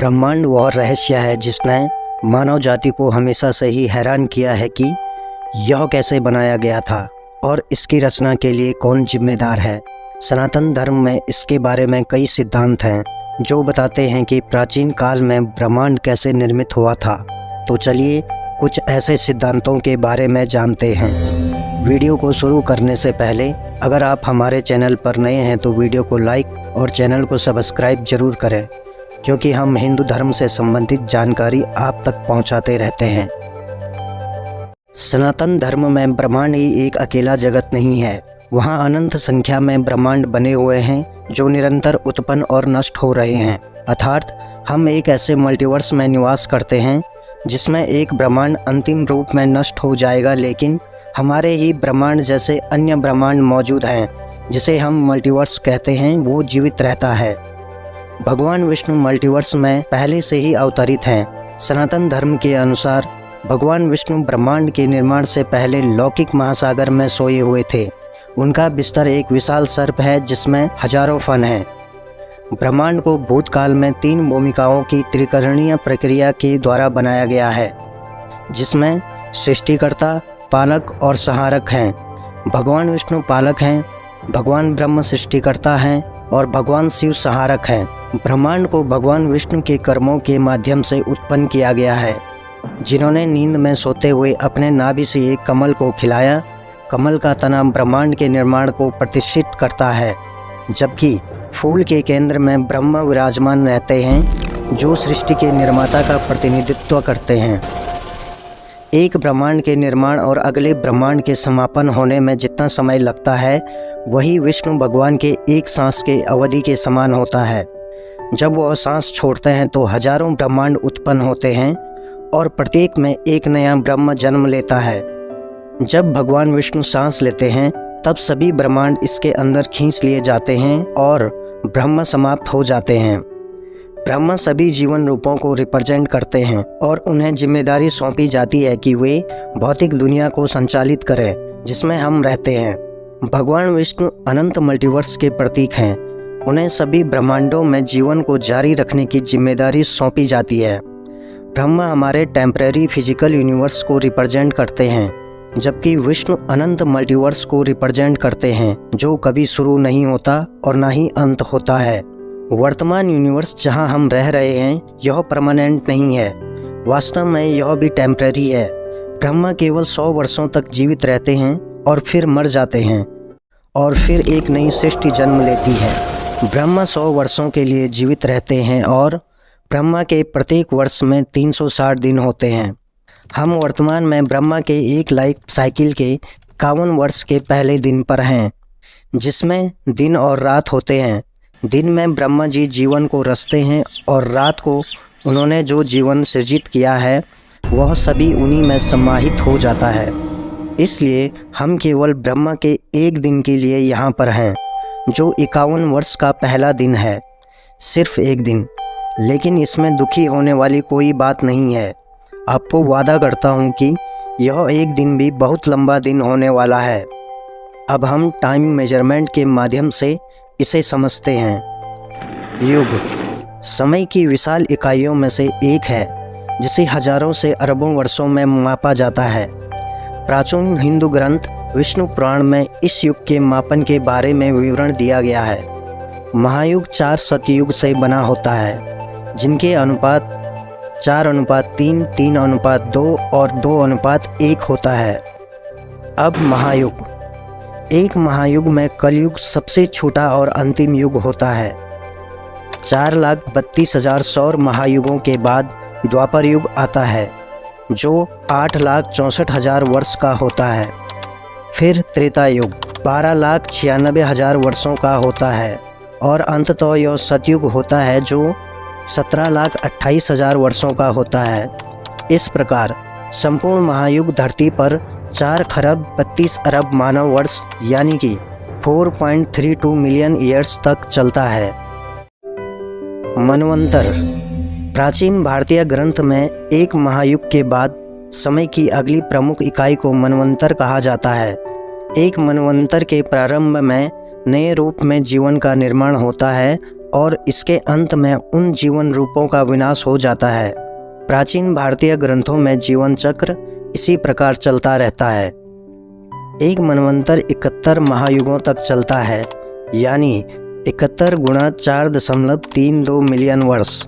ब्रह्मांड वह रहस्य है जिसने मानव जाति को हमेशा से ही हैरान किया है कि यह कैसे बनाया गया था और इसकी रचना के लिए कौन जिम्मेदार है। सनातन धर्म में इसके बारे में कई सिद्धांत हैं जो बताते हैं कि प्राचीन काल में ब्रह्मांड कैसे निर्मित हुआ था। तो चलिए कुछ ऐसे सिद्धांतों के बारे में जानते हैं। वीडियो को शुरू करने से पहले अगर आप हमारे चैनल पर नए हैं तो वीडियो को लाइक और चैनल को सब्सक्राइब जरूर करें, क्योंकि हम हिंदू धर्म से संबंधित जानकारी आप तक पहुंचाते रहते हैं। सनातन धर्म में ब्रह्मांड ही एक अकेला जगत नहीं है, वहाँ अनंत संख्या में ब्रह्मांड बने हुए हैं जो निरंतर उत्पन्न और नष्ट हो रहे हैं। अर्थात हम एक ऐसे मल्टीवर्स में निवास करते हैं जिसमें एक ब्रह्मांड अंतिम रूप में नष्ट हो जाएगा, लेकिन हमारे ही ब्रह्मांड जैसे अन्य ब्रह्मांड मौजूद हैं जिसे हम मल्टीवर्स कहते हैं, वो जीवित रहता है। भगवान विष्णु मल्टीवर्स में पहले से ही अवतरित हैं। सनातन धर्म के अनुसार भगवान विष्णु ब्रह्मांड के निर्माण से पहले लौकिक महासागर में सोए हुए थे। उनका बिस्तर एक विशाल सर्प है जिसमें हजारों फन हैं। ब्रह्मांड को भूतकाल में 3 भूमिकाओं की त्रिकरणीय प्रक्रिया के द्वारा बनाया गया है, जिसमें सृष्टिकर्ता, पालक और संहारक हैं। भगवान विष्णु पालक हैं, भगवान ब्रह्म सृष्टिकर्ता हैं और भगवान शिव संहारक हैं। ब्रह्मांड को भगवान विष्णु के कर्मों के माध्यम से उत्पन्न किया गया है, जिन्होंने नींद में सोते हुए अपने नाभि से एक कमल को खिलाया। कमल का तना ब्रह्मांड के निर्माण को प्रतिष्ठित करता है, जबकि फूल के केंद्र में ब्रह्मा विराजमान रहते हैं जो सृष्टि के निर्माता का प्रतिनिधित्व करते हैं। एक ब्रह्मांड के निर्माण और अगले ब्रह्मांड के समापन होने में जितना समय लगता है, वही विष्णु भगवान के एक सांस के अवधि के समान होता है। जब वह सांस छोड़ते हैं तो हजारों ब्रह्मांड उत्पन्न होते हैं और प्रत्येक में एक नया ब्रह्म जन्म लेता है। जब भगवान विष्णु सांस लेते हैं तब सभी ब्रह्मांड इसके अंदर खींच लिए जाते हैं और ब्रह्म समाप्त हो जाते हैं। ब्रह्म सभी जीवन रूपों को रिप्रेजेंट करते हैं और उन्हें जिम्मेदारी सौंपी जाती है कि वे भौतिक दुनिया को संचालित करें जिसमें हम रहते हैं। भगवान विष्णु अनंत मल्टीवर्स के प्रतीक हैं। उन्हें सभी ब्रह्मांडों में जीवन को जारी रखने की जिम्मेदारी सौंपी जाती है। ब्रह्मा हमारे टेम्परेरी फिजिकल यूनिवर्स को रिप्रेजेंट करते हैं, जबकि विष्णु अनंत मल्टीवर्स को रिप्रेजेंट करते हैं जो कभी शुरू नहीं होता और ना ही अंत होता है। वर्तमान यूनिवर्स जहां हम रह रहे हैं यह परमानेंट नहीं है, वास्तव में यह भी टेम्परेरी है। ब्रह्मा केवल 100 वर्षों तक जीवित रहते हैं और फिर मर जाते हैं और फिर एक नई सृष्टि जन्म लेती है। ब्रह्मा 100 वर्षों के लिए जीवित रहते हैं और ब्रह्मा के प्रत्येक वर्ष में 360 दिन होते हैं। हम वर्तमान में ब्रह्मा के एक लाइफ साइकिल के 51 वर्ष के पहले दिन पर हैं, जिसमें दिन और रात होते हैं। दिन में ब्रह्मा जी जीवन को रचते हैं और रात को उन्होंने जो जीवन सृजित किया है वह सभी उन्हीं में समाहित हो जाता है। इसलिए हम केवल ब्रह्मा के एक दिन के लिए यहाँ पर हैं, जो 51 वर्ष का पहला दिन है। सिर्फ एक दिन, लेकिन इसमें दुखी होने वाली कोई बात नहीं है। आपको वादा करता हूँ कि यह एक दिन भी बहुत लंबा दिन होने वाला है। अब हम टाइम मेजरमेंट के माध्यम से इसे समझते हैं। युग समय की विशाल इकाइयों में से एक है, जिसे हजारों से अरबों वर्षों में मापा जाता है। प्राचीन हिंदू ग्रंथ विष्णु पुराण में इस युग के मापन के बारे में विवरण दिया गया है। महायुग 4 सतयुग से बना होता है, जिनके अनुपात 4:3, 3:2 और 2:1 होता है। अब महायुग, एक महायुग में कलयुग सबसे छोटा और अंतिम युग होता है। 4,32,000 सौर महायुगों के बाद द्वापर युग आता है, जो 8,64,000 वर्ष का होता है। फिर त्रेता युग 12,96,000 वर्षों का होता है और अंततः यह सतयुग होता है जो 17,28,000 वर्षों का होता है। इस प्रकार संपूर्ण महायुग धरती पर 4,32,00,000 मानव वर्ष यानी कि 4.32 मिलियन ईयर्स तक चलता है। मनवंतर, प्राचीन भारतीय ग्रंथ में एक महायुग के बाद समय की अगली प्रमुख इकाई को मनवंतर कहा जाता है। एक मनवंतर के प्रारंभ में नए रूप में जीवन का निर्माण होता है और इसके अंत में उन जीवन रूपों का विनाश हो जाता है। प्राचीन भारतीय ग्रंथों में जीवन चक्र इसी प्रकार चलता रहता है। एक मनवंतर 71 महायुगों तक चलता है, यानी 71 गुणा 4.32 मिलियन वर्ष।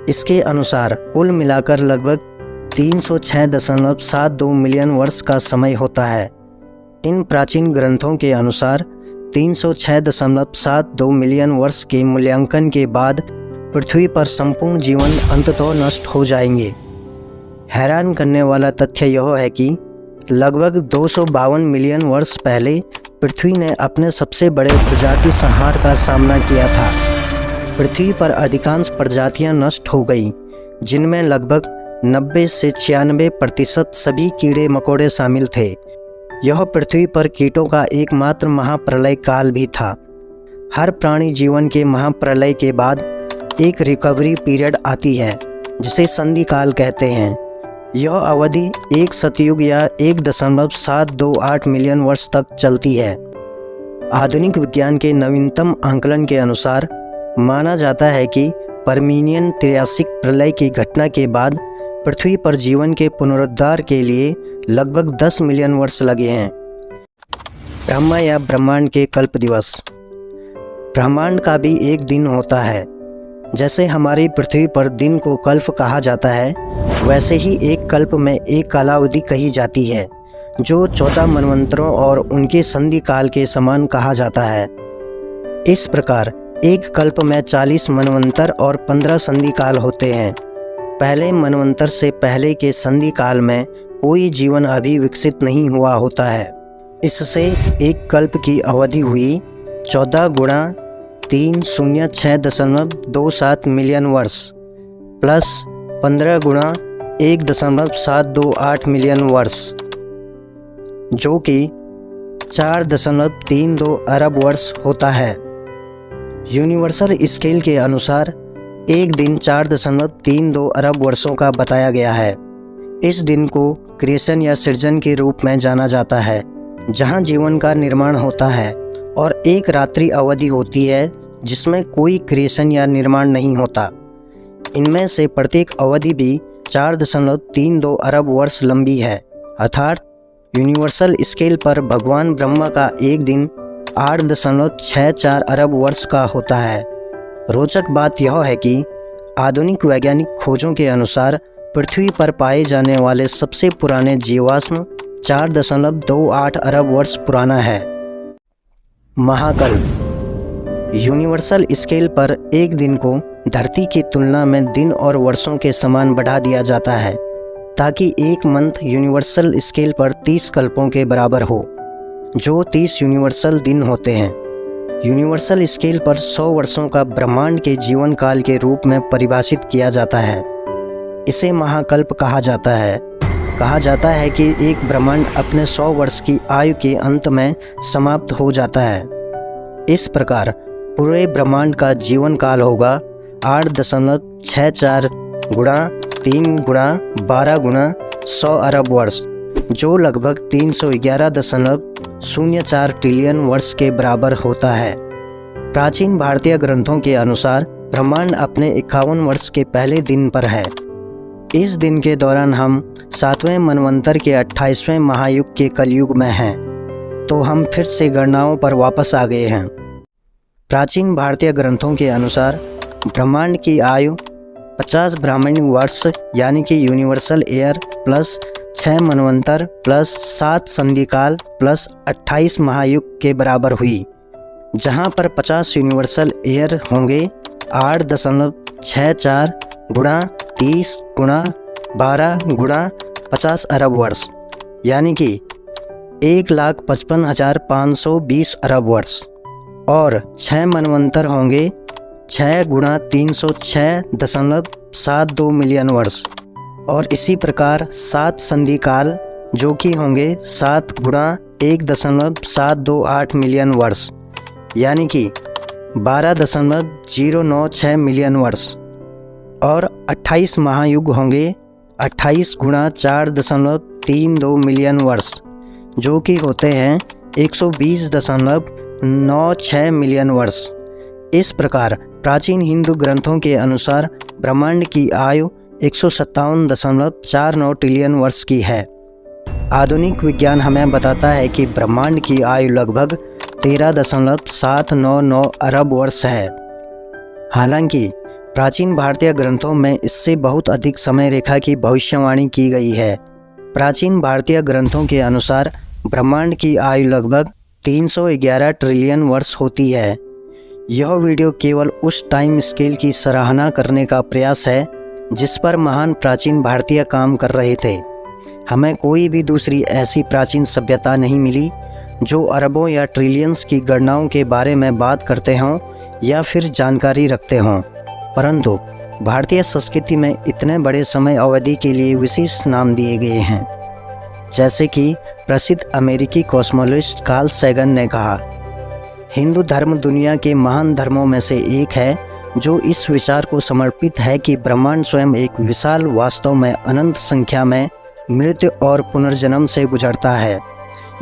इसके अनुसार कुल मिलाकर लगभग 306.72 मिलियन वर्ष का समय होता है। इन प्राचीन ग्रंथों के अनुसार 306.72 मिलियन वर्ष के मूल्यांकन के बाद पृथ्वी पर संपूर्ण जीवन अंततः नष्ट हो जाएंगे। हैरान करने वाला तथ्य यह है कि लगभग 252 मिलियन वर्ष पहले पृथ्वी ने अपने सबसे बड़े प्रजाति संहार का सामना किया था। पृथ्वी पर अधिकांश प्रजातियां नष्ट हो गई, जिनमें लगभग 90 से 96% सभी कीड़े मकोड़े शामिल थे। यह पृथ्वी पर कीटों का एकमात्र महाप्रलय काल भी था। हर प्राणी जीवन के महाप्रलय के बाद एक रिकवरी पीरियड आती है, जिसे संधि काल कहते हैं। यह अवधि एक सतयुग या 1.728 मिलियन वर्ष तक चलती है। आधुनिक विज्ञान के नवीनतम आंकलन के अनुसार माना जाता है कि पर्मियन त्रियासिक प्रलय की घटना के बाद पृथ्वी पर जीवन के पुनरुद्धार के लिए लगभग 10 मिलियन वर्ष लगे हैं। ब्रह्मा या ब्रह्मांड के कल्प दिवस। ब्रह्मांड का भी एक दिन होता है। जैसे हमारी पृथ्वी पर दिन को कल्प कहा जाता है, वैसे ही एक कल्प में एक कालावधि कही जाती है, जो 14 मनवंतरों और उनके संधि काल के समान कहा जाता है। इस प्रकार एक कल्प में 40 मनवंतर और 15 संधि काल होते हैं। पहले मनवंतर से पहले के संधि काल में कोई जीवन अभी विकसित नहीं हुआ होता है। इससे एक कल्प की अवधि हुई 14 गुणा 306.27 मिलियन वर्ष प्लस 15 गुणा 1.728 मिलियन वर्ष, जो कि 4.32 अरब वर्ष होता है। यूनिवर्सल स्केल के अनुसार एक दिन 4.32 अरब वर्षों का बताया गया है। इस दिन को क्रिएशन या सृजन के रूप में जाना जाता है, जहां जीवन का निर्माण होता है, और एक रात्रि अवधि होती है जिसमें कोई क्रिएशन या निर्माण नहीं होता। इनमें से प्रत्येक अवधि भी 4.32 अरब वर्ष लंबी है। अर्थात यूनिवर्सल स्केल पर भगवान ब्रह्मा का एक दिन 8.64 अरब वर्ष का होता है। रोचक बात यह है कि आधुनिक वैज्ञानिक खोजों के अनुसार पृथ्वी पर पाए जाने वाले सबसे पुराने जीवाश्म 4.28 अरब वर्ष पुराना है। महाकल्प। यूनिवर्सल स्केल पर एक दिन को धरती की तुलना में दिन और वर्षों के समान बढ़ा दिया जाता है, ताकि एक मंथ यूनिवर्सल स्केल पर 30 कल्पों के बराबर हो, जो 30 यूनिवर्सल दिन होते हैं। यूनिवर्सल स्केल पर 100 वर्षों का ब्रह्मांड के जीवन काल के रूप में परिभाषित किया जाता है। इसे महाकल्प कहा जाता है। कहा जाता है कि एक ब्रह्मांड अपने 100 वर्ष की आयु के अंत में समाप्त हो जाता है। इस प्रकार पूरे ब्रह्मांड का जीवन काल होगा 8.64 गुणा 3 गुणा 12 गुणा 100 अरब वर्ष, जो लगभग 311.04 ट्रिलियन वर्ष के बराबर होता है। प्राचीन भारतीय ग्रंथों के अनुसार ब्रह्मांड अपने 51 वर्ष के पहले दिन पर है। इस दिन के दौरान हम 7वें मनवंतर के 28वें महायुग के कलयुग में हैं, तो हम फिर से गणनाओं पर वापस आ गए हैं। प्राचीन भारतीय ग्रंथों के अनुसार ब्रह्मांड की आयु 50 ब्राह्मणी वर्ष यानी कि यूनिवर्सल ईयर प्लस 6 मनवंतर प्लस 7 संधिकाल प्लस 28 महायुग के बराबर हुई, जहां पर 50 यूनिवर्सल ईयर होंगे 8.64 गुणा 30 गुणा 12 गुणा 50 अरब वर्ष, यानी कि 1,55,520 अरब वर्ष, और 6 मनवंतर होंगे 6 गुणा 306.72 मिलियन वर्ष, और इसी प्रकार 7 संधिकाल जो कि होंगे 7 गुणा 1.728 मिलियन वर्ष, यानी कि 12.096 मिलियन वर्ष, और 28 महायुग होंगे 28 गुणा 4.32 मिलियन वर्ष, जो कि होते हैं 120.96 मिलियन वर्ष। इस प्रकार प्राचीन हिंदू ग्रंथों के अनुसार ब्रह्मांड की आयु 157.49 ट्रिलियन वर्ष की है। आधुनिक विज्ञान हमें बताता है कि ब्रह्मांड की आयु लगभग 13.799 अरब वर्ष है। हालांकि प्राचीन भारतीय ग्रंथों में इससे बहुत अधिक समय रेखा की भविष्यवाणी की गई है। प्राचीन भारतीय ग्रंथों के अनुसार ब्रह्मांड की आयु लगभग 311 ट्रिलियन वर्ष होती है। यह वीडियो केवल उस टाइम स्केल की सराहना करने का प्रयास है जिस पर महान प्राचीन भारतीय काम कर रहे थे। हमें कोई भी दूसरी ऐसी प्राचीन सभ्यता नहीं मिली जो अरबों या ट्रिलियंस की गणनाओं के बारे में बात करते हों या फिर जानकारी रखते हों, परंतु भारतीय संस्कृति में इतने बड़े समय अवधि के लिए विशेष नाम दिए गए हैं। जैसे कि प्रसिद्ध अमेरिकी कॉस्मोलॉजिस्ट कार्ल सैगन ने कहा, हिंदू धर्म दुनिया के महान धर्मों में से एक है जो इस विचार को समर्पित है कि ब्रह्मांड स्वयं एक विशाल वास्तव में अनंत संख्या में मृत्यु और पुनर्जन्म से गुजरता है।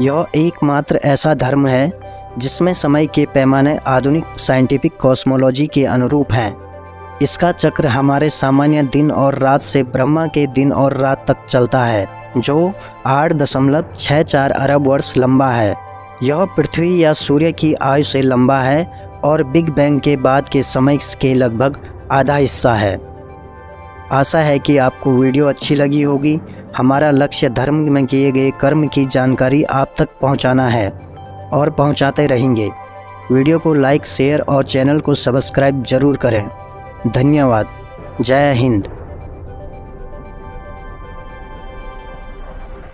यह एकमात्र ऐसा धर्म है जिसमें समय के पैमाने आधुनिक साइंटिफिक कॉस्मोलॉजी के अनुरूप हैं। इसका चक्र हमारे सामान्य दिन और रात से ब्रह्मा के दिन और रात तक चलता है, जो 8.64 अरब वर्ष लंबा है। यह पृथ्वी या सूर्य की आयु से लंबा है और बिग बैंग के बाद के समय के लगभग आधा हिस्सा है। आशा है कि आपको वीडियो अच्छी लगी होगी। हमारा लक्ष्य धर्म में किए गए कर्म की जानकारी आप तक पहुंचाना है और पहुंचाते रहेंगे। वीडियो को लाइक, शेयर और चैनल को सब्सक्राइब जरूर करें। धन्यवाद। जय हिंद।